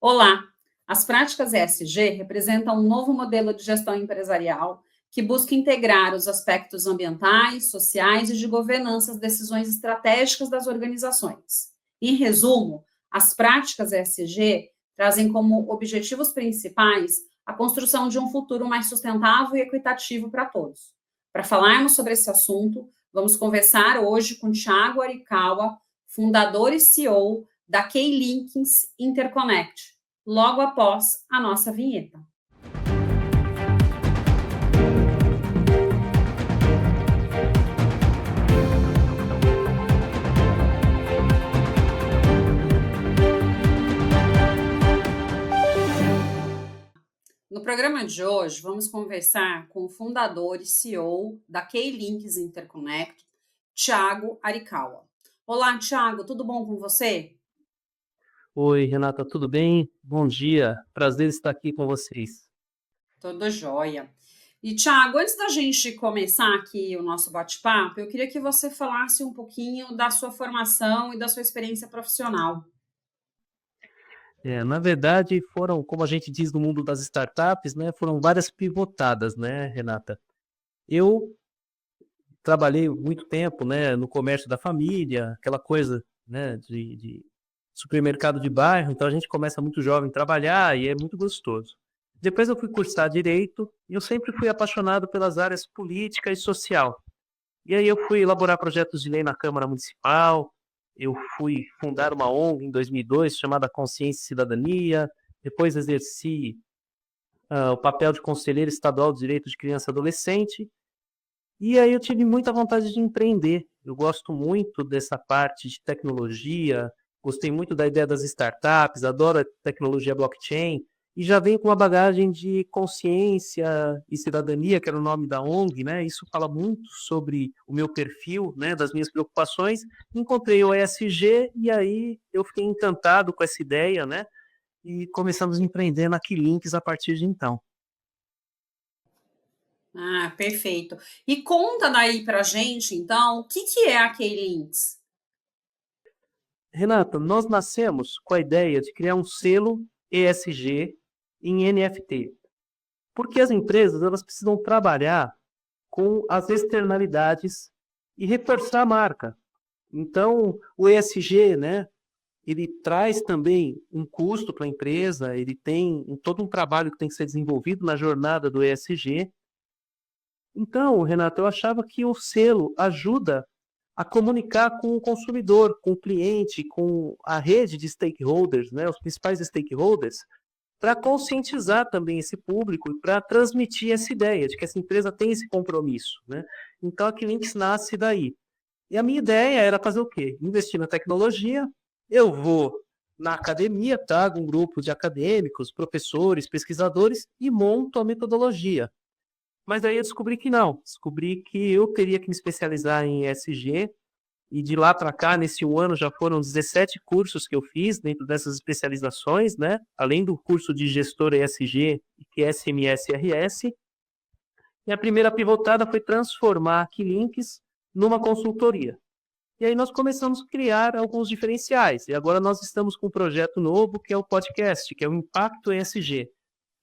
Olá! As práticas ESG representam um novo modelo de gestão empresarial que busca integrar os aspectos ambientais, sociais e de governança às decisões estratégicas das organizações. Em resumo, as práticas ESG trazem como objetivos principais a construção de um futuro mais sustentável e equitativo para todos. Para falarmos sobre esse assunto, vamos conversar hoje com Thiago Arikawa, fundador e CEO da K-Links Interconnect, logo após a nossa vinheta. No programa de hoje, vamos conversar com o fundador e CEO da K-Links Interconnect, Thiago Arikawa. Olá, Thiago, tudo bom com você? Oi, Renata, tudo bem? Bom dia, prazer estar aqui com vocês. Tudo jóia. E, Thiago, antes da gente começar aqui o nosso bate-papo, eu queria que você falasse um pouquinho da sua formação e da sua experiência profissional. Na verdade, foram, como a gente diz no mundo das startups, né, foram várias pivotadas, né, Renata? Eu trabalhei muito tempo, né, no comércio da família, aquela coisa, né, de supermercado de bairro, então a gente começa muito jovem a trabalhar e é muito gostoso. Depois eu fui cursar Direito e eu sempre fui apaixonado pelas áreas política e social. E aí eu fui elaborar projetos de lei na Câmara Municipal, eu fui fundar uma ONG em 2002 chamada Consciência e Cidadania, depois exerci o papel de conselheiro estadual de direito de criança e adolescente, e aí eu tive muita vontade de empreender. Eu gosto muito dessa parte de tecnologia, gostei muito da ideia das startups, adoro a tecnologia blockchain, e já venho com uma bagagem de consciência e cidadania, que era o nome da ONG, né? Isso fala muito sobre o meu perfil, né? Das minhas preocupações. Encontrei o ESG e aí eu fiquei encantado com essa ideia, né? E começamos a empreender na Quilinks a partir de então. Ah, perfeito. E conta daí pra gente, então, o que é a K-Links? Renata, nós nascemos com a ideia de criar um selo ESG em NFT, porque as empresas elas precisam trabalhar com as externalidades e reforçar a marca. Então, o ESG, né, ele traz também um custo para a empresa, ele tem todo um trabalho que tem que ser desenvolvido na jornada do ESG. Então, Renato, eu achava que o selo ajuda a comunicar com o consumidor, com o cliente, com a rede de stakeholders, né, os principais stakeholders, para conscientizar também esse público e para transmitir essa ideia de que essa empresa tem esse compromisso, né? Então a Quilinx nasce daí. E a minha ideia era fazer o quê? Investir na tecnologia. Eu vou na academia, trago um grupo de acadêmicos, professores, pesquisadores e monto a metodologia. Mas aí eu descobri que não. Descobri que eu teria que me especializar em ESG. E de lá para cá, nesse um ano, já foram 17 cursos que eu fiz dentro dessas especializações, né? Além do curso de gestor ESG e SMS-RS. E a primeira pivotada foi transformar a Quilinks numa consultoria. E aí nós começamos a criar alguns diferenciais. E agora nós estamos com um projeto novo, que é o podcast, que é o Impacto ESG.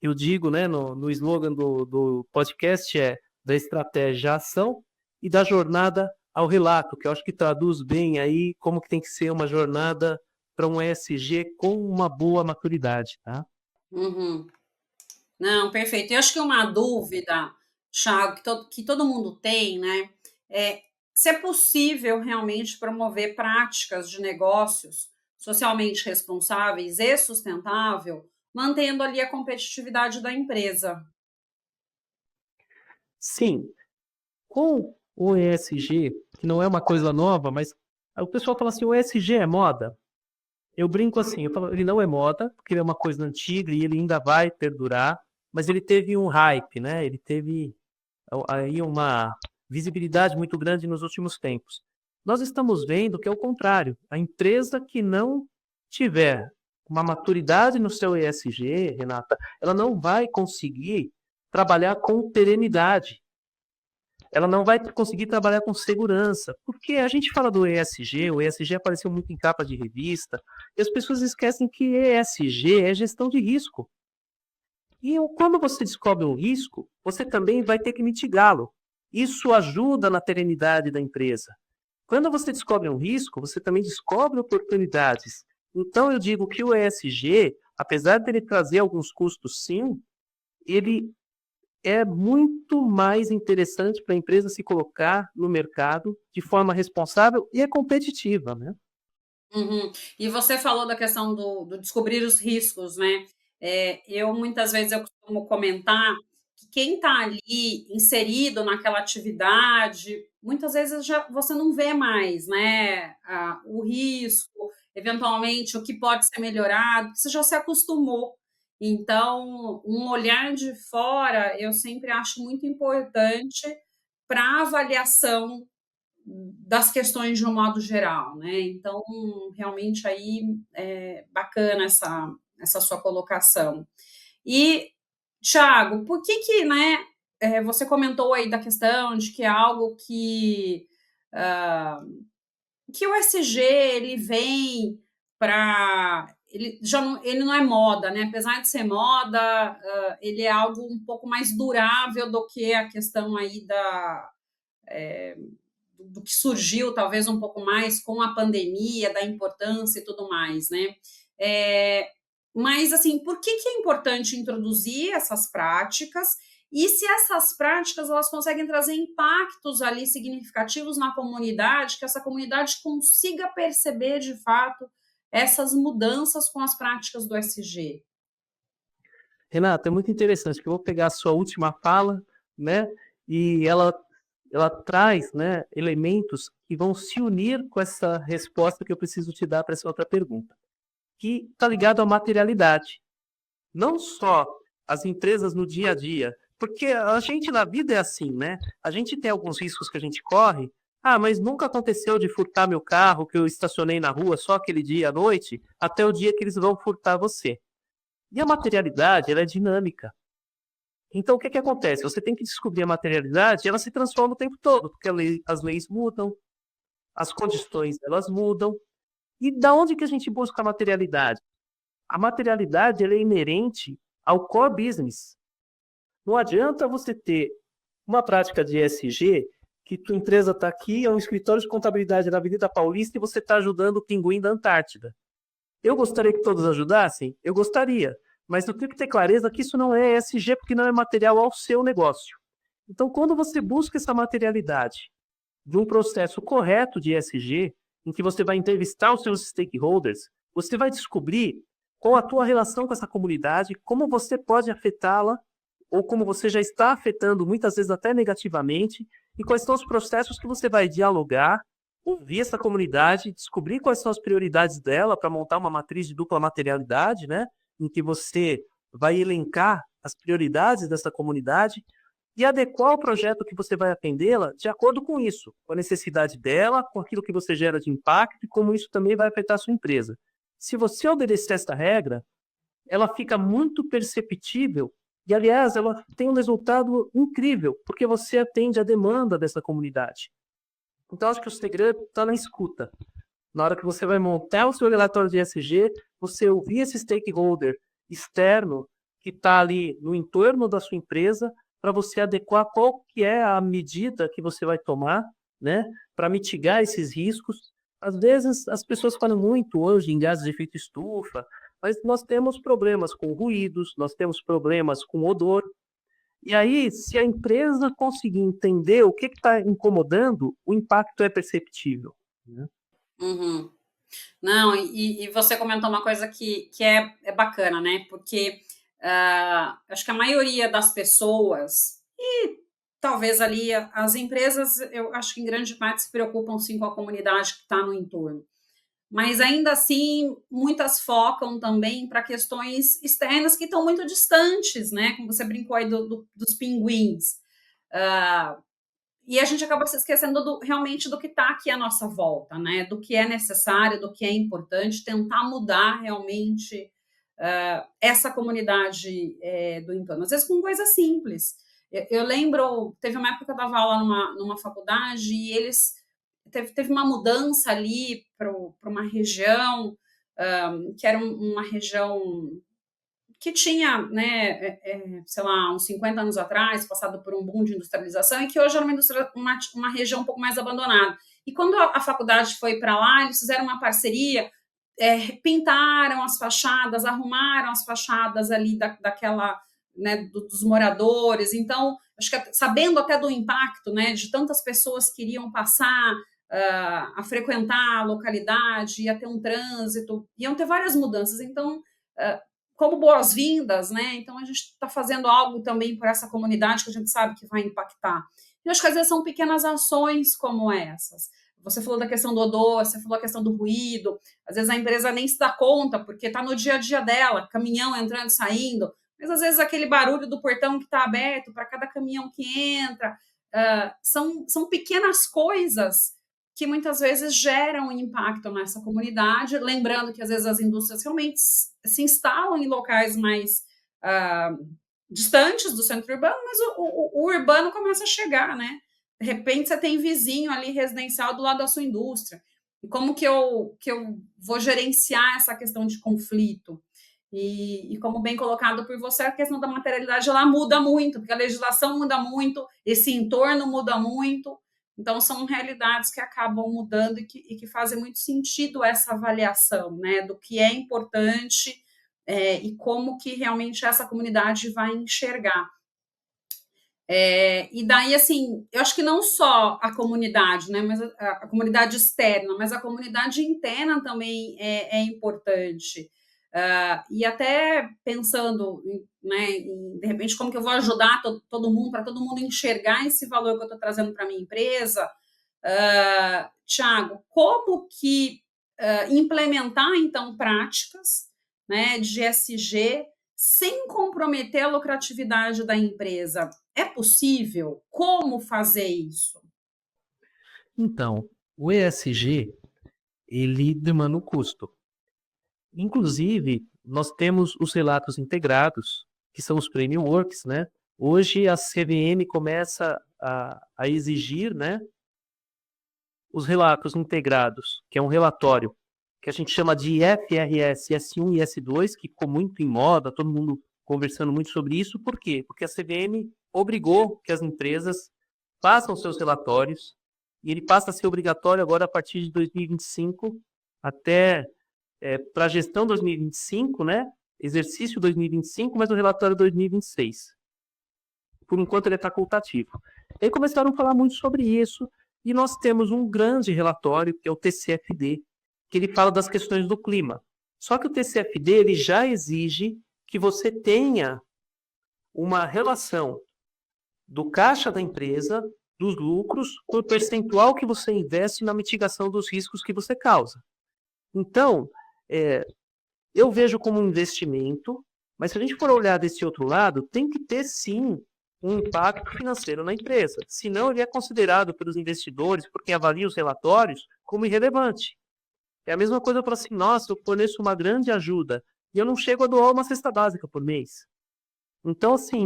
Eu digo, né, no slogan do podcast é da estratégia à ação e da jornada ao relato, que eu acho que traduz bem aí como que tem que ser uma jornada para um ESG com uma boa maturidade, tá? Uhum. Não, perfeito. Eu acho que uma dúvida, Thiago, que todo mundo tem, né? É se é possível realmente promover práticas de negócios socialmente responsáveis e sustentável, mantendo ali a competitividade da empresa. Sim, com o ESG, que não é uma coisa nova, mas o pessoal fala assim, o ESG é moda? Eu brinco assim, eu falo, ele não é moda, porque ele é uma coisa antiga e ele ainda vai perdurar, mas ele teve um hype, né? Ele teve aí uma visibilidade muito grande nos últimos tempos. Nós estamos vendo que é o contrário. A empresa que não tiver uma maturidade no seu ESG, Renata, ela não vai conseguir trabalhar com perenidade. ela não vai conseguir trabalhar com segurança, porque a gente fala do ESG, o ESG apareceu muito em capa de revista, e as pessoas esquecem que ESG é gestão de risco. E quando você descobre um risco, você também vai ter que mitigá-lo. Isso ajuda na perenidade da empresa. Quando você descobre um risco, você também descobre oportunidades. Então, eu digo que o ESG, apesar dele trazer alguns custos, sim, ele é muito mais interessante para a empresa se colocar no mercado de forma responsável e é competitiva, né? Uhum. E você falou da questão do descobrir os riscos, né? Eu muitas vezes eu costumo comentar que quem está ali inserido naquela atividade, muitas vezes já você não vê mais, né? O risco, eventualmente o que pode ser melhorado, você já se acostumou. Então, um olhar de fora eu sempre acho muito importante para a avaliação das questões de um modo geral, né? Então, realmente aí é bacana essa sua colocação. E, Thiago, por que, né, você comentou aí da questão de que é algo ah, que o SG ele vem para ele não é moda, né? Apesar de ser moda, ele é algo um pouco mais durável do que a questão aí do que surgiu talvez um pouco mais com a pandemia, da importância e tudo mais, né? É, mas, assim, por que é importante introduzir essas práticas e se essas práticas elas conseguem trazer impactos ali significativos na comunidade, que essa comunidade consiga perceber de fato essas mudanças com as práticas do SG? Renata, é muito interessante, que eu vou pegar a sua última fala, né? E ela traz, né, elementos que vão se unir com essa resposta que eu preciso te dar para essa outra pergunta, que está ligado à materialidade. Não só as empresas no dia a dia, porque a gente na vida é assim, né? A gente tem alguns riscos que a gente corre. Ah, mas nunca aconteceu de furtar meu carro que eu estacionei na rua só aquele dia à noite, até o dia que eles vão furtar você. E a materialidade, ela é dinâmica. Então, o que que acontece? Você tem que descobrir a materialidade e ela se transforma o tempo todo, porque as leis mudam, as condições elas mudam. E da onde que a gente busca a materialidade? A materialidade ela é inerente ao core business. Não adianta você ter uma prática de ESG que tua empresa está aqui, é um escritório de contabilidade na Avenida Paulista e você está ajudando o pinguim da Antártida. Eu gostaria que todos ajudassem? Eu gostaria. Mas eu tenho que ter clareza que isso não é ESG porque não é material ao seu negócio. Então, quando você busca essa materialidade de um processo correto de ESG, em que você vai entrevistar os seus stakeholders, você vai descobrir qual a tua relação com essa comunidade, como você pode afetá-la, ou como você já está afetando, muitas vezes até negativamente, e quais são os processos que você vai dialogar, ouvir essa comunidade, descobrir quais são as prioridades dela para montar uma matriz de dupla materialidade, né? Em que você vai elencar as prioridades dessa comunidade e adequar o projeto que você vai atendê-la de acordo com isso, com a necessidade dela, com aquilo que você gera de impacto e como isso também vai afetar a sua empresa. Se você obedecer esta regra, ela fica muito perceptível e, aliás, ela tem um resultado incrível, porque você atende a demanda dessa comunidade. Então, acho que o segredo está na escuta. Na hora que você vai montar o seu relatório de ESG, você ouvir esse stakeholder externo que está ali no entorno da sua empresa para você adequar qual que é a medida que você vai tomar, né, para mitigar esses riscos. Às vezes, as pessoas falam muito hoje em gases de efeito estufa, mas nós temos problemas com ruídos, nós temos problemas com odor. E aí, se a empresa conseguir entender o que está incomodando, o impacto é perceptível, né? Uhum. Não, e você comentou uma coisa que é bacana, né? Porque acho que a maioria das pessoas, e talvez ali as empresas, eu acho que em grande parte se preocupam sim com a comunidade que está no entorno. Mas ainda assim, muitas focam também para questões externas que estão muito distantes, né? Como você brincou aí dos pinguins. Ah, e a gente acaba se esquecendo realmente do que está aqui à nossa volta, né? Do que é necessário, do que é importante, tentar mudar realmente essa comunidade do entorno. Às vezes com coisas simples. Eu lembro, teve uma época que eu dava aula numa faculdade e eles teve uma mudança ali para uma região que era uma região que tinha, né, sei lá, uns 50 anos atrás, passado por um boom de industrialização, e que hoje é uma região um pouco mais abandonada. E quando a faculdade foi para lá, eles fizeram uma parceria, pintaram as fachadas, arrumaram as fachadas ali daquela, né, dos moradores. Então, acho que sabendo até do impacto, né, de tantas pessoas que iriam passar a frequentar a localidade, ia ter um trânsito, iam ter várias mudanças. Então, como boas-vindas, né? Então a gente está fazendo algo também por essa comunidade que a gente sabe que vai impactar. E acho que às vezes são pequenas ações como essas. Você falou da questão do odor, você falou a questão do ruído. Às vezes a empresa nem se dá conta, porque está no dia a dia dela, caminhão entrando e saindo, mas às vezes aquele barulho do portão que está aberto para cada caminhão que entra. São pequenas coisas que muitas vezes geram impacto nessa comunidade, lembrando que às vezes as indústrias realmente se instalam em locais mais distantes do centro urbano, mas o urbano começa a chegar, né? De repente você tem vizinho ali residencial do lado da sua indústria. E como que eu vou gerenciar essa questão de conflito? E como bem colocado por você, a questão da materialidade ela muda muito, porque a legislação muda muito, esse entorno muda muito. Então, são realidades que acabam mudando e que fazem muito sentido essa avaliação, né, do que é importante e como que realmente essa comunidade vai enxergar. E daí, assim, eu acho que não só a comunidade, né, mas a comunidade externa, mas a comunidade interna também é importante. E até pensando, né, de repente, como que eu vou ajudar todo mundo, para todo mundo enxergar esse valor que eu estou trazendo para a minha empresa, Thiago, como que implementar, então, práticas, né, de ESG sem comprometer a lucratividade da empresa? É possível? Como fazer isso? Então, o ESG, ele demanda um custo. Inclusive, nós temos os relatos integrados, que são os frameworks, né? Hoje a CVM começa a exigir, né, os relatos integrados, que é um relatório que a gente chama de IFRS S1 e S2, que ficou muito em moda, todo mundo conversando muito sobre isso. Por quê? Porque a CVM obrigou que as empresas façam seus relatórios, e ele passa a ser obrigatório agora a partir de 2025 até para a gestão 2025, né? Exercício 2025, mas o relatório 2026. Por enquanto ele é facultativo. E aí começaram a falar muito sobre isso, e nós temos um grande relatório, que é o TCFD, que ele fala das questões do clima. Só que o TCFD ele já exige que você tenha uma relação do caixa da empresa, dos lucros, com o percentual que você investe na mitigação dos riscos que você causa. Então, eu vejo como um investimento, mas se a gente for olhar desse outro lado, tem que ter sim um impacto financeiro na empresa. Senão ele é considerado pelos investidores, por quem avalia os relatórios, como irrelevante. É a mesma coisa para assim, nossa, eu forneço uma grande ajuda e eu não chego a doar uma cesta básica por mês. Então, assim,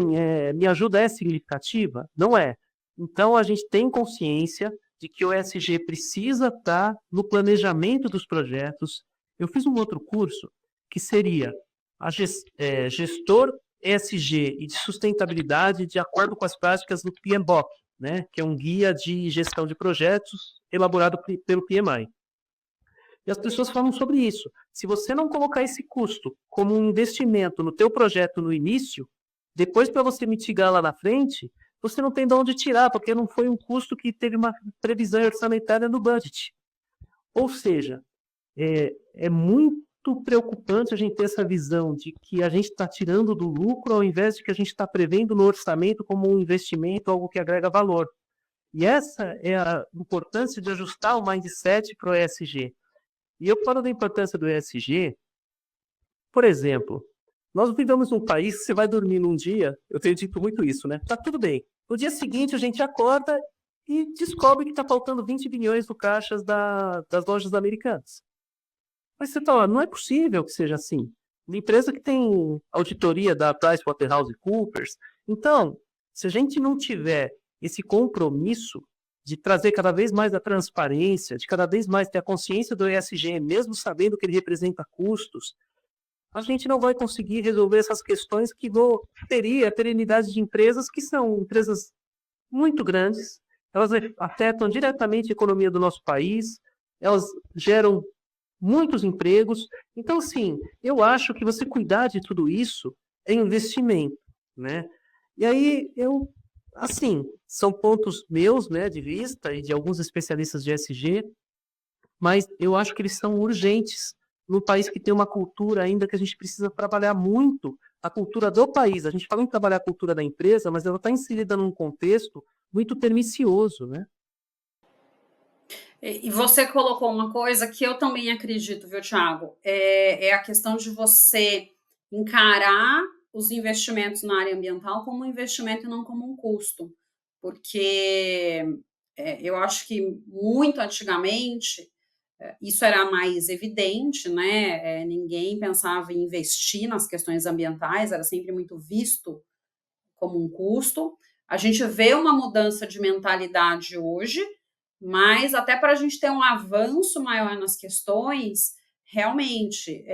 minha ajuda é significativa? Não é. Então, a gente tem consciência de que o ESG precisa estar no planejamento dos projetos. Eu fiz um outro curso que seria gestor ESG e de sustentabilidade de acordo com as práticas do PMBOK, né, que é um guia de gestão de projetos elaborado pelo PMI. E as pessoas falam sobre isso. Se você não colocar esse custo como um investimento no teu projeto no início, depois para você mitigar lá na frente, você não tem de onde tirar, porque não foi um custo que teve uma previsão orçamentária no budget. Ou seja, é muito preocupante a gente ter essa visão de que a gente está tirando do lucro ao invés de que a gente está prevendo no orçamento como um investimento, algo que agrega valor. E essa é a importância de ajustar o mindset para o ESG. E eu falo da importância do ESG, por exemplo, nós vivemos num país que você vai dormir num dia, eu tenho dito muito isso, né? Tá tudo bem. No dia seguinte a gente acorda e descobre que está faltando 20 bilhões no caixas das lojas americanas. Mas você fala, não é possível que seja assim. Uma empresa que tem auditoria da PricewaterhouseCoopers. Então, Se a gente não tiver esse compromisso de trazer cada vez mais a transparência, de cada vez mais ter a consciência do ESG, mesmo sabendo que ele representa custos, a gente não vai conseguir resolver essas questões que teria a perenidade de empresas que são empresas muito grandes, elas afetam diretamente a economia do nosso país, elas geram muitos empregos. Então, assim, eu acho que você cuidar de tudo isso é investimento, né? E aí, assim, são pontos meus, né, de vista e de alguns especialistas de ESG, mas eu acho que eles são urgentes num país que tem uma cultura ainda que a gente precisa trabalhar muito, a cultura do país. A gente fala em trabalhar a cultura da empresa, mas ela está inserida num contexto muito pernicioso, né? E você colocou uma coisa que eu também acredito, viu, Thiago? É a questão de você encarar os investimentos na área ambiental como um investimento e não como um custo. Porque eu acho que muito antigamente isso era mais evidente, né? Ninguém pensava em investir nas questões ambientais, era sempre muito visto como um custo. A gente vê uma mudança de mentalidade hoje, mas até para a gente ter um avanço maior nas questões, realmente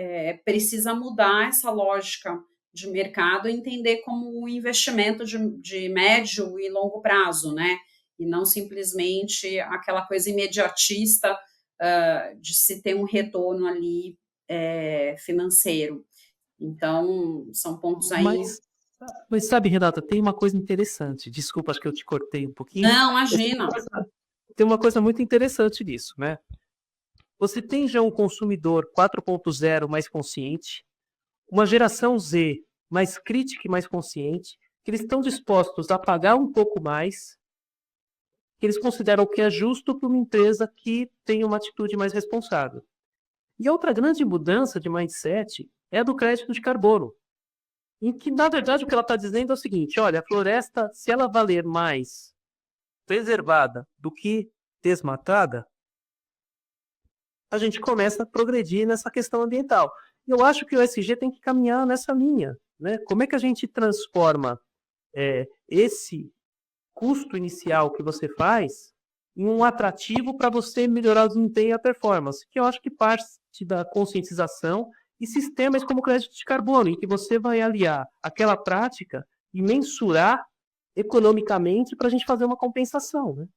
precisa mudar essa lógica de mercado e entender como um investimento de médio e longo prazo, né? E não simplesmente aquela coisa imediatista de se ter um retorno ali financeiro. Então, são pontos aí. Mas sabe, Renata, tem uma coisa interessante. Desculpa, acho que eu te cortei um pouquinho. Não, imagina. Tem uma coisa muito interessante nisso, né? Você tem já um consumidor 4.0 mais consciente, uma geração Z mais crítica e mais consciente, que eles estão dispostos a pagar um pouco mais, que eles consideram que é justo para uma empresa que tem uma atitude mais responsável. E outra grande mudança de mindset é a do crédito de carbono, em que, na verdade, o que ela está dizendo é o seguinte: olha, a floresta, se ela valer mais preservada do que desmatada, a gente começa a progredir nessa questão ambiental. E eu acho que o ESG tem que caminhar nessa linha, né? Como é que a gente transforma esse custo inicial que você faz em um atrativo para você melhorar o desempenho e a performance, que eu acho que parte da conscientização e sistemas como crédito de carbono, em que você vai aliar aquela prática e mensurar economicamente para a gente fazer uma compensação, né?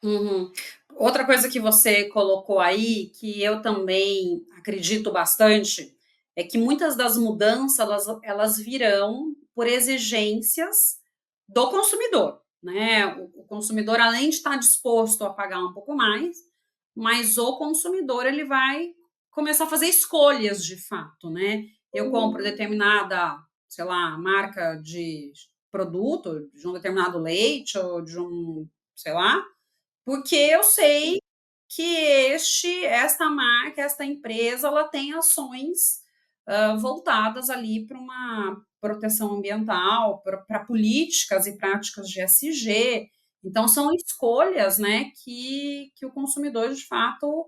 Uhum. Outra coisa que você colocou aí, que eu também acredito bastante, é que muitas das mudanças elas virão por exigências do consumidor, né? O consumidor, além de estar disposto a pagar um pouco mais, mas o consumidor ele vai começar a fazer escolhas de fato, né? Eu compro determinada, sei lá, marca de produto, de um determinado leite ou de um, sei lá, porque eu sei que esta marca, esta empresa, ela tem ações voltadas ali para uma proteção ambiental, para políticas e práticas de ESG. Então, são escolhas, né, que o consumidor, de fato,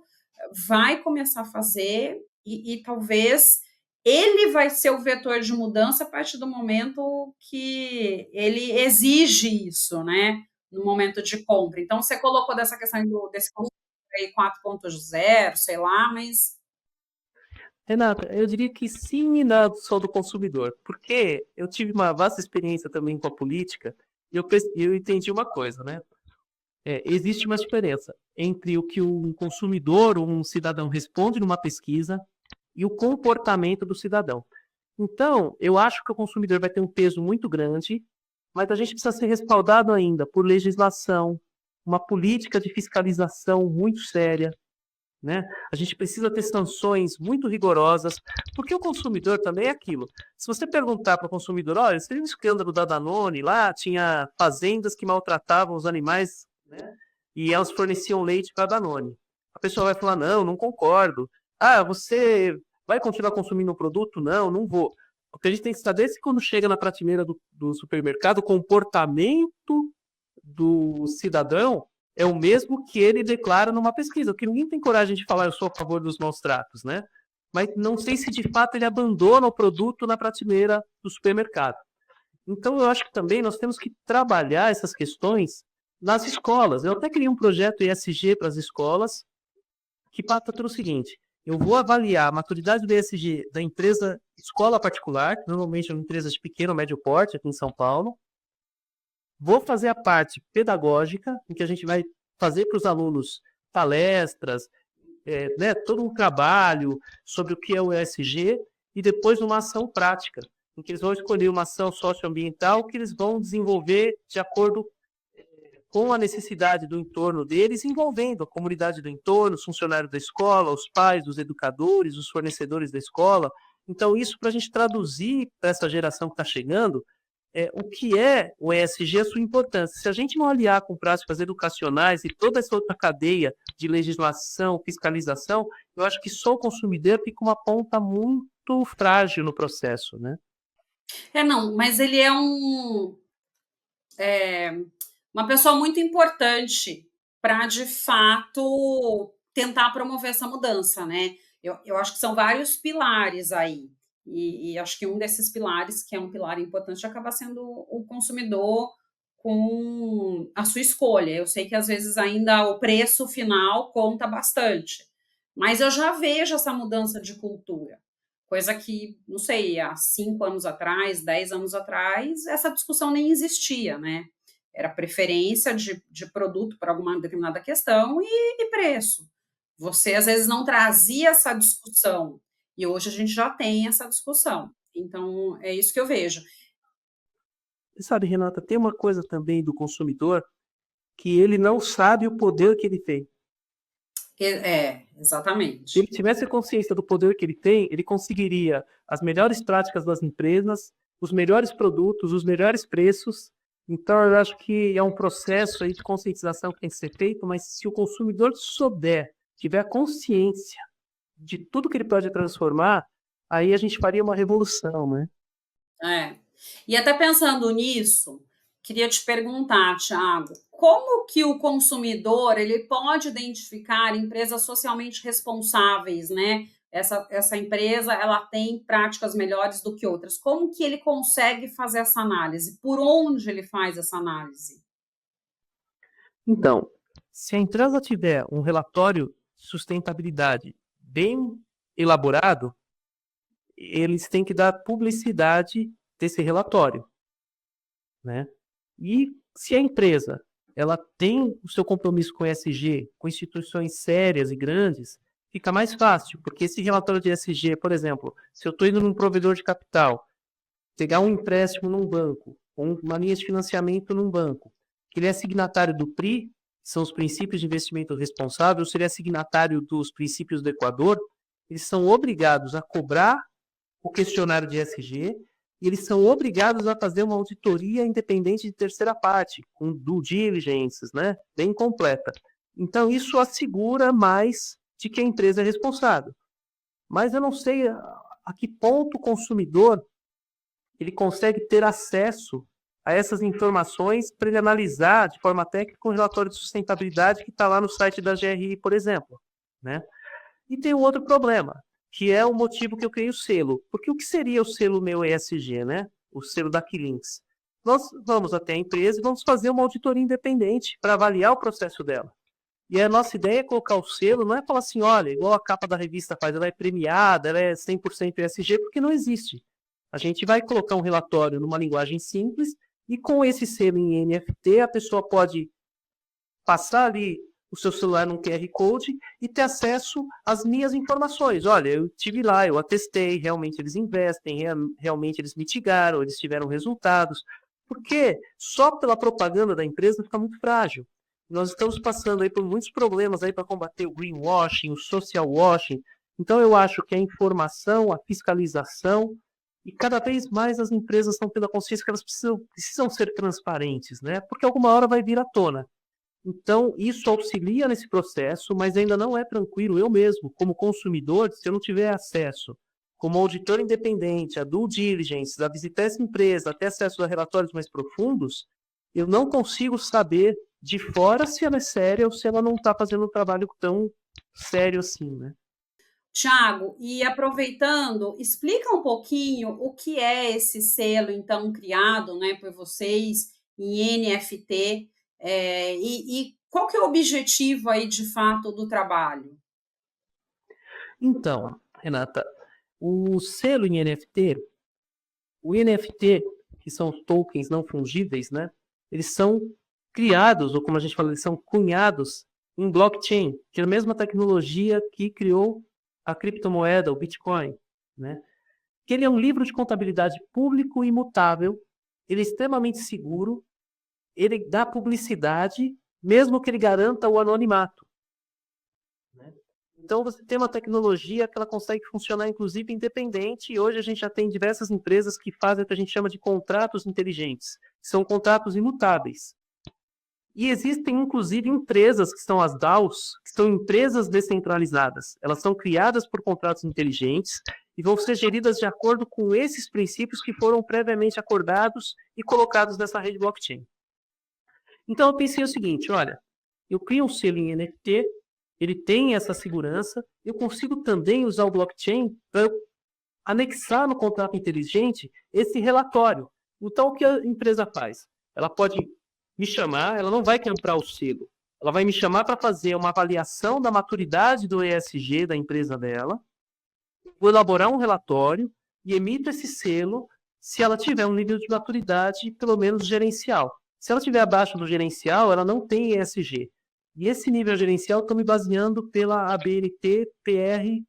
vai começar a fazer e talvez ele vai ser o vetor de mudança a partir do momento que ele exige isso, né? No momento de compra. Então, você colocou dessa questão desse consumidor aí 4.0, sei lá, mas. Renata, eu diria que sim e não só do consumidor, porque eu tive uma vasta experiência também com a política e eu entendi uma coisa, né? Existe uma diferença entre o que um consumidor ou um cidadão responde numa pesquisa e o comportamento do cidadão. Então, eu acho que o consumidor vai ter um peso muito grande, mas a gente precisa ser respaldado ainda por legislação, uma política de fiscalização muito séria, né? A gente precisa ter sanções muito rigorosas, porque o consumidor também é aquilo. Se você perguntar para o consumidor, olha, teve um escândalo da Danone lá, tinha fazendas que maltratavam os animais, né? E elas forneciam leite para a Danone. A pessoa vai falar, não, não concordo. Ah, você vai continuar consumindo o produto? Não, não vou. O que a gente tem que saber é se quando chega na prateleira do supermercado, o comportamento do cidadão é o mesmo que ele declara numa pesquisa, porque ninguém tem coragem de falar eu sou a favor dos maus tratos, né? Mas não sei se de fato ele abandona o produto na prateleira do supermercado. Então, eu acho que também nós temos que trabalhar essas questões nas escolas. Eu até criei um projeto ESG para as escolas, que passa pelo seguinte: eu vou avaliar a maturidade do ESG da empresa escola particular, que normalmente é uma empresa de pequeno ou médio porte aqui em São Paulo. Vou fazer a parte pedagógica, em que a gente vai fazer para os alunos palestras, né, todo um trabalho sobre o que é o ESG, e depois uma ação prática, em que eles vão escolher uma ação socioambiental que eles vão desenvolver de acordo com a necessidade do entorno deles, envolvendo a comunidade do entorno, os funcionários da escola, os pais, os educadores, os fornecedores da escola. Então, isso para a gente traduzir para essa geração que está chegando, o que é o ESG, a sua importância. Se a gente não aliar com práticas educacionais e toda essa outra cadeia de legislação, fiscalização, eu acho que só o consumidor fica uma ponta muito frágil no processo, né? Não, mas ele é uma pessoa muito importante para, de fato, tentar promover essa mudança, né? Eu acho que são vários pilares aí. E acho que um desses pilares, que é um pilar importante, acaba sendo o consumidor com a sua escolha. Eu sei que às vezes ainda o preço final conta bastante, mas eu já vejo essa mudança de cultura. Coisa que, não sei, há 5 anos atrás, 10 anos atrás, essa discussão nem existia, né? Era preferência de produto para alguma determinada questão e preço. Você, às vezes, não trazia essa discussão, e hoje a gente já tem essa discussão. Então, é isso que eu vejo. Você sabe, Renata, tem uma coisa também do consumidor que ele não sabe o poder que ele tem. Exatamente. Se ele tivesse consciência do poder que ele tem, ele conseguiria as melhores práticas das empresas, os melhores produtos, os melhores preços. Então, eu acho que é um processo aí de conscientização que tem que ser feito, mas se o consumidor souber, tiver consciência de tudo que ele pode transformar, aí a gente faria uma revolução, né? E até pensando nisso, queria te perguntar, Thiago, como que o consumidor ele pode identificar empresas socialmente responsáveis, né? Essa empresa ela tem práticas melhores do que outras. Como que ele consegue fazer essa análise? Por onde ele faz essa análise? Então, se a empresa tiver um relatório de sustentabilidade bem elaborado, eles têm que dar publicidade desse relatório, né? E se a empresa ela tem o seu compromisso com o ESG, com instituições sérias e grandes, fica mais fácil, porque esse relatório de ESG, por exemplo, se eu estou indo num provedor de capital, pegar um empréstimo num banco, ou uma linha de financiamento num banco, que ele é signatário do PRI, são os princípios de investimento responsável, se ele é signatário dos princípios do Equador, eles são obrigados a cobrar o questionário de ESG e eles são obrigados a fazer uma auditoria independente de terceira parte, com due diligence, né, bem completa. Então, isso assegura mais de que a empresa é responsável. Mas eu não sei a que ponto o consumidor ele consegue ter acesso a essas informações para ele analisar de forma técnica o relatório de sustentabilidade que está lá no site da GRI, por exemplo, né? E tem um outro problema, que é o motivo que eu criei o selo. Porque o que seria o selo meu ESG, né? O selo da Quilinx. Nós vamos até a empresa e vamos fazer uma auditoria independente para avaliar o processo dela. E a nossa ideia é colocar o selo, não é falar assim, olha, igual a capa da revista faz, ela é premiada, ela é 100% ESG, porque não existe. A gente vai colocar um relatório numa linguagem simples e com esse selo em NFT, a pessoa pode passar ali o seu celular num QR Code e ter acesso às minhas informações. Olha, eu estive lá, eu atestei, realmente eles investem, realmente eles mitigaram, eles tiveram resultados. Porque só pela propaganda da empresa fica muito frágil. Nós estamos passando aí por muitos problemas aí para combater o greenwashing, o social washing. Então eu acho que a informação, a fiscalização e cada vez mais as empresas estão tendo a consciência que elas precisam ser transparentes, né? Porque alguma hora vai vir à tona. Então, isso auxilia nesse processo, mas ainda não é tranquilo. Eu mesmo, como consumidor, se eu não tiver acesso, como auditor independente, a due diligence, a visitar essa empresa, até acesso a relatórios mais profundos, eu não consigo saber de fora se ela é séria ou se ela não está fazendo um trabalho tão sério assim, né? Tiago, e aproveitando, explica um pouquinho o que é esse selo, então, criado, né, por vocês em NFT, e qual que é o objetivo aí, de fato, do trabalho? Então, Renata, o selo em NFT, o NFT, que são os tokens não fungíveis, né? Eles são criados, ou como a gente fala, eles são cunhados em blockchain, que é a mesma tecnologia que criou a criptomoeda, o Bitcoin, né? Que ele é um livro de contabilidade público e imutável, ele é extremamente seguro, ele dá publicidade, mesmo que ele garanta o anonimato, né? Então você tem uma tecnologia que ela consegue funcionar inclusive independente, e hoje a gente já tem diversas empresas que fazem o que a gente chama de contratos inteligentes, que são contratos imutáveis. E existem inclusive empresas que são as DAOs, que são empresas descentralizadas. Elas são criadas por contratos inteligentes e vão ser geridas de acordo com esses princípios que foram previamente acordados e colocados nessa rede blockchain. Então eu pensei o seguinte, olha, eu crio um selo em NFT, ele tem essa segurança, eu consigo também usar o blockchain para anexar no contrato inteligente esse relatório. Então o que a empresa faz? Ela pode me chamar, ela não vai comprar o selo, ela vai me chamar para fazer uma avaliação da maturidade do ESG da empresa dela, vou elaborar um relatório e emito esse selo se ela tiver um nível de maturidade, pelo menos gerencial. Se ela estiver abaixo do gerencial, ela não tem ESG. E esse nível gerencial estou me baseando pela ABNT PR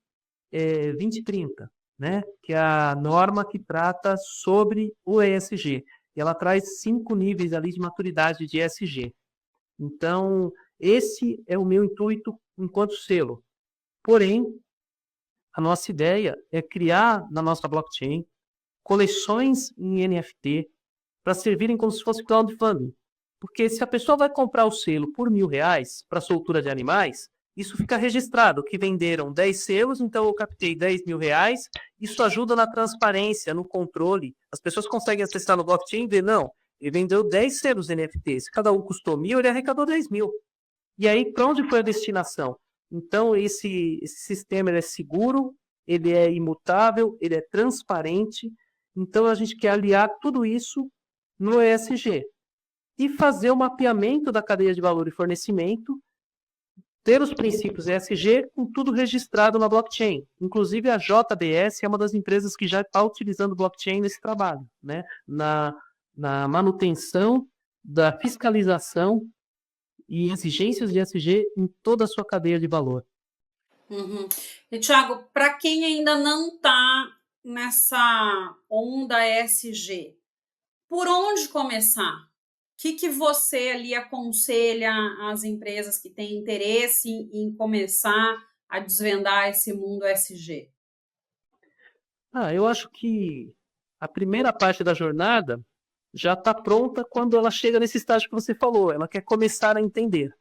2030, né? Que é a norma que trata sobre o ESG. E ela traz 5 níveis ali de maturidade de ESG. Então, esse é o meu intuito enquanto selo. Porém, a nossa ideia é criar na nossa blockchain coleções em NFT para servirem como se fosse crowdfunding. Porque se a pessoa vai comprar o selo por R$ 1.000 para soltura de animais, isso fica registrado, que venderam 10 selos, então eu captei R$ 10.000. Isso ajuda na transparência, no controle. As pessoas conseguem acessar no blockchain e ver, não, ele vendeu 10 selos NFT. Se cada um custou 1.000, ele arrecadou 10.000. E aí, para onde foi a destinação? Então, esse sistema ele é seguro, ele é imutável, ele é transparente. Então, a gente quer aliar tudo isso no ESG e fazer o mapeamento da cadeia de valor e fornecimento, ter os princípios ESG com tudo registrado na blockchain. Inclusive, a JBS é uma das empresas que já está utilizando blockchain nesse trabalho, né? Na manutenção da fiscalização e exigências de ESG em toda a sua cadeia de valor. Uhum. E, Tiago, para quem ainda não está nessa onda ESG, por onde começar? O que você ali aconselha às empresas que têm interesse em começar a desvendar esse mundo ESG? Eu acho que a primeira parte da jornada já está pronta quando ela chega nesse estágio que você falou. Ela quer começar a entender,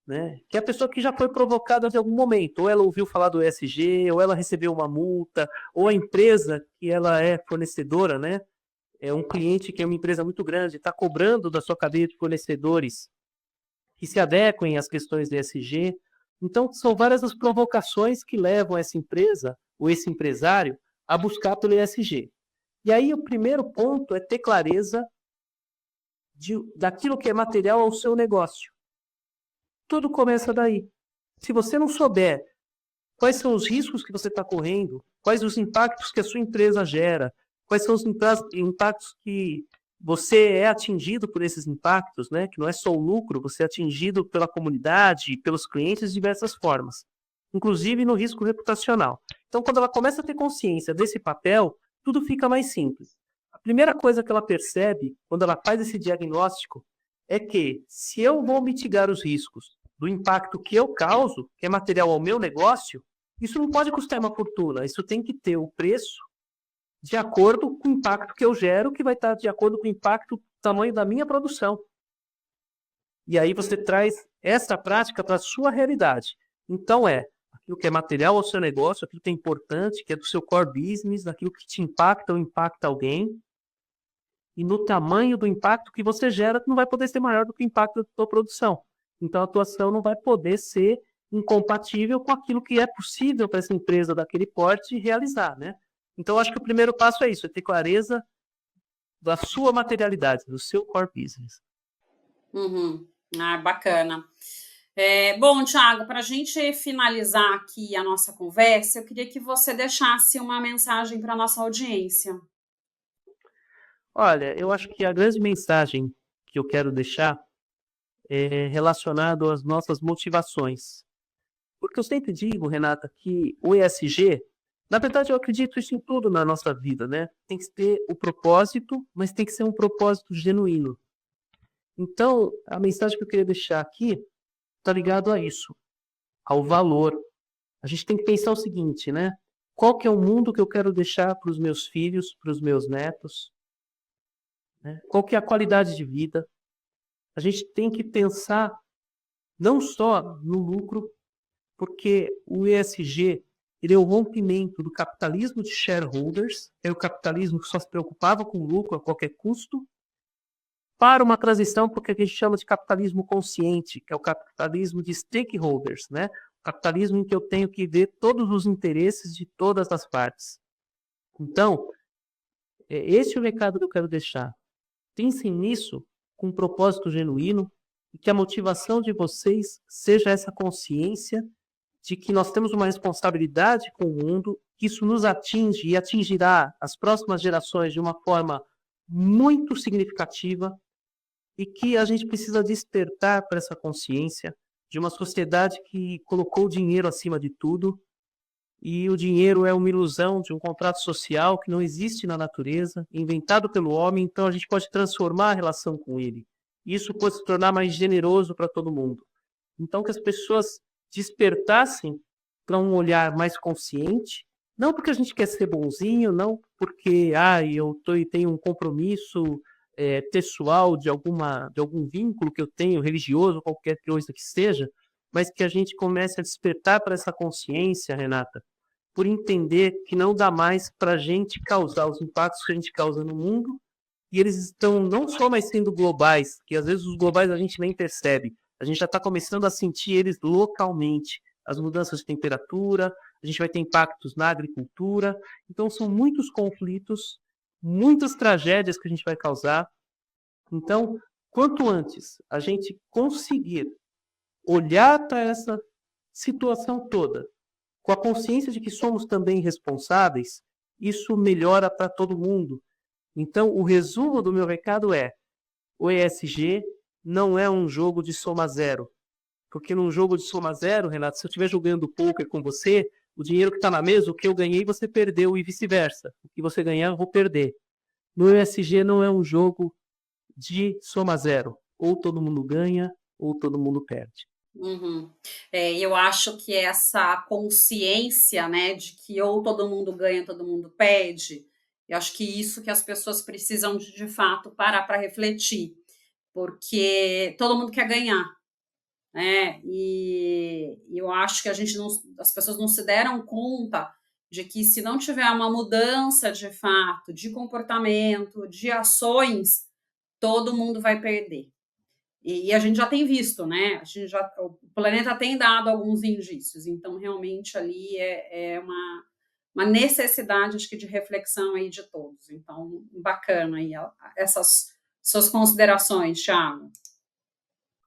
né? Que é a pessoa que já foi provocada em algum momento. Ou ela ouviu falar do ESG, ou ela recebeu uma multa, ou a empresa que ela é fornecedora, né? É um cliente que é uma empresa muito grande, está cobrando da sua cadeia de fornecedores que se adequem às questões de ESG. Então, são várias as provocações que levam essa empresa ou esse empresário a buscar pelo ESG. E aí, o primeiro ponto é ter clareza daquilo que é material ao seu negócio. Tudo começa daí. Se você não souber quais são os riscos que você está correndo, quais os impactos que a sua empresa gera, quais são os impactos que você é atingido por esses impactos, né? Que não é só o lucro, você é atingido pela comunidade, pelos clientes de diversas formas, inclusive no risco reputacional. Então, quando ela começa a ter consciência desse papel, tudo fica mais simples. A primeira coisa que ela percebe quando ela faz esse diagnóstico é que, se eu vou mitigar os riscos do impacto que eu causo, que é material ao meu negócio, isso não pode custar uma fortuna, isso tem que ter o preço de acordo com o impacto que eu gero, que vai estar de acordo com o impacto, tamanho da minha produção. E aí você traz essa prática para a sua realidade. Então aquilo que é material ao seu negócio, aquilo que é importante, que é do seu core business, daquilo que te impacta ou impacta alguém, e no tamanho do impacto que você gera, que não vai poder ser maior do que o impacto da sua produção. Então a tua ação não vai poder ser incompatível com aquilo que é possível para essa empresa daquele porte realizar, né? Então, acho que o primeiro passo é isso, é ter clareza da sua materialidade, do seu core business. Uhum. Ah, bacana. Bom, Thiago, para a gente finalizar aqui a nossa conversa, eu queria que você deixasse uma mensagem para a nossa audiência. Olha, eu acho que a grande mensagem que eu quero deixar é relacionado às nossas motivações. Porque eu sempre digo, Renata, que o ESG, na verdade eu acredito isso em tudo na nossa vida, né? Tem que ter o propósito, mas tem que ser um propósito genuíno. Então, a mensagem que eu queria deixar aqui está ligado a isso, ao valor. A gente tem que pensar o seguinte, né? Qual que é o mundo que eu quero deixar para os meus filhos, para os meus netos? Né? Qual que é a qualidade de vida? A gente tem que pensar não só no lucro, porque o ESG ele é o rompimento do capitalismo de shareholders, é o capitalismo que só se preocupava com lucro a qualquer custo, para uma transição para o que a gente chama de capitalismo consciente, que é o capitalismo de stakeholders, né? O capitalismo em que eu tenho que ver todos os interesses de todas as partes. Então, esse é o recado que eu quero deixar. Pensem nisso com um propósito genuíno e que a motivação de vocês seja essa consciência de que nós temos uma responsabilidade com o mundo, que isso nos atinge e atingirá as próximas gerações de uma forma muito significativa e que a gente precisa despertar para essa consciência de uma sociedade que colocou o dinheiro acima de tudo e o dinheiro é uma ilusão de um contrato social que não existe na natureza, inventado pelo homem, então a gente pode transformar a relação com ele. Isso pode se tornar mais generoso para todo mundo. Então que as pessoas despertassem para um olhar mais consciente, não porque a gente quer ser bonzinho, não porque eu tenho um compromisso pessoal de algum vínculo que eu tenho, religioso, qualquer coisa que seja, mas que a gente comece a despertar para essa consciência, Renata, por entender que não dá mais para a gente causar os impactos que a gente causa no mundo, e eles estão não só mais sendo globais, que às vezes os globais a gente nem percebe, a gente já está começando a sentir eles localmente. As mudanças de temperatura, a gente vai ter impactos na agricultura, então são muitos conflitos, muitas tragédias que a gente vai causar. Então, quanto antes a gente conseguir olhar para essa situação toda com a consciência de que somos também responsáveis, isso melhora para todo mundo. Então, o resumo do meu recado é: o ESG não é um jogo de soma zero. Porque num jogo de soma zero, Renato, se eu estiver jogando poker com você, o dinheiro que está na mesa, o que eu ganhei, você perdeu e vice-versa. O que você ganhar, eu vou perder. No ESG não é um jogo de soma zero. Ou todo mundo ganha, ou todo mundo perde. Uhum. Eu acho que essa consciência, né, de que ou todo mundo ganha, todo mundo perde, eu acho que isso que as pessoas precisam de fato parar para refletir, porque todo mundo quer ganhar, né? E eu acho que as pessoas não se deram conta de que se não tiver uma mudança de fato, de comportamento, de ações, todo mundo vai perder. E a gente já tem visto, né? O planeta tem dado alguns indícios, então realmente ali é uma necessidade, acho que, de reflexão aí de todos. Então, bacana aí essas suas considerações, Thiago.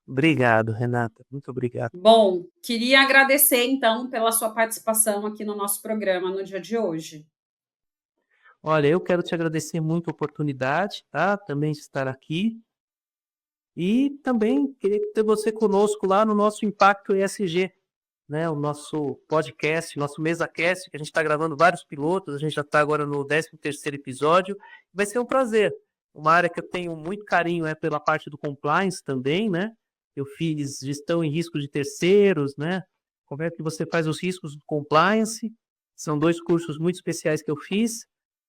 Obrigado, Renata. Muito obrigado. Bom, queria agradecer, então, pela sua participação aqui no nosso programa no dia de hoje. Olha, eu quero te agradecer muito a oportunidade, tá? Também de estar aqui. E também queria ter você conosco lá no nosso Impacto ESG, né? O nosso podcast, nosso MesaCast, que a gente está gravando vários pilotos, a gente já está agora no 13º episódio. Vai ser um prazer. Uma área que eu tenho muito carinho é pela parte do compliance também, né? Eu fiz gestão em risco de terceiros, né? Como é que você faz os riscos do compliance? São 2 cursos muito especiais que eu fiz.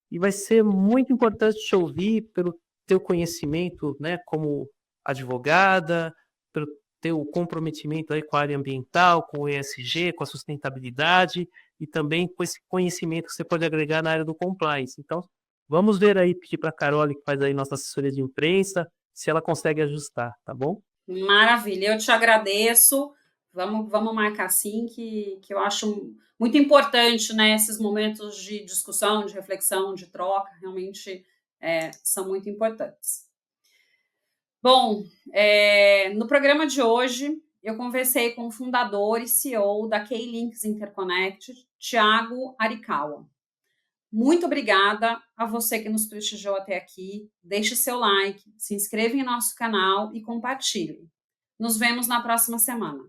E vai ser muito importante te ouvir pelo teu conhecimento, né? Como advogada, pelo teu comprometimento aí com a área ambiental, com o ESG, com a sustentabilidade e também com esse conhecimento que você pode agregar na área do compliance. Então, vamos ver aí, pedir para a Carole, que faz aí nossa assessoria de imprensa, se ela consegue ajustar, tá bom? Maravilha, eu te agradeço. Vamos marcar sim, que eu acho muito importante, né, esses momentos de discussão, de reflexão, de troca, realmente são muito importantes. Bom, no programa de hoje, eu conversei com o fundador e CEO da K-Links Interconnect, Thiago Arikawa. Muito obrigada a você que nos prestigiou até aqui. Deixe seu like, se inscreva em nosso canal e compartilhe. Nos vemos na próxima semana.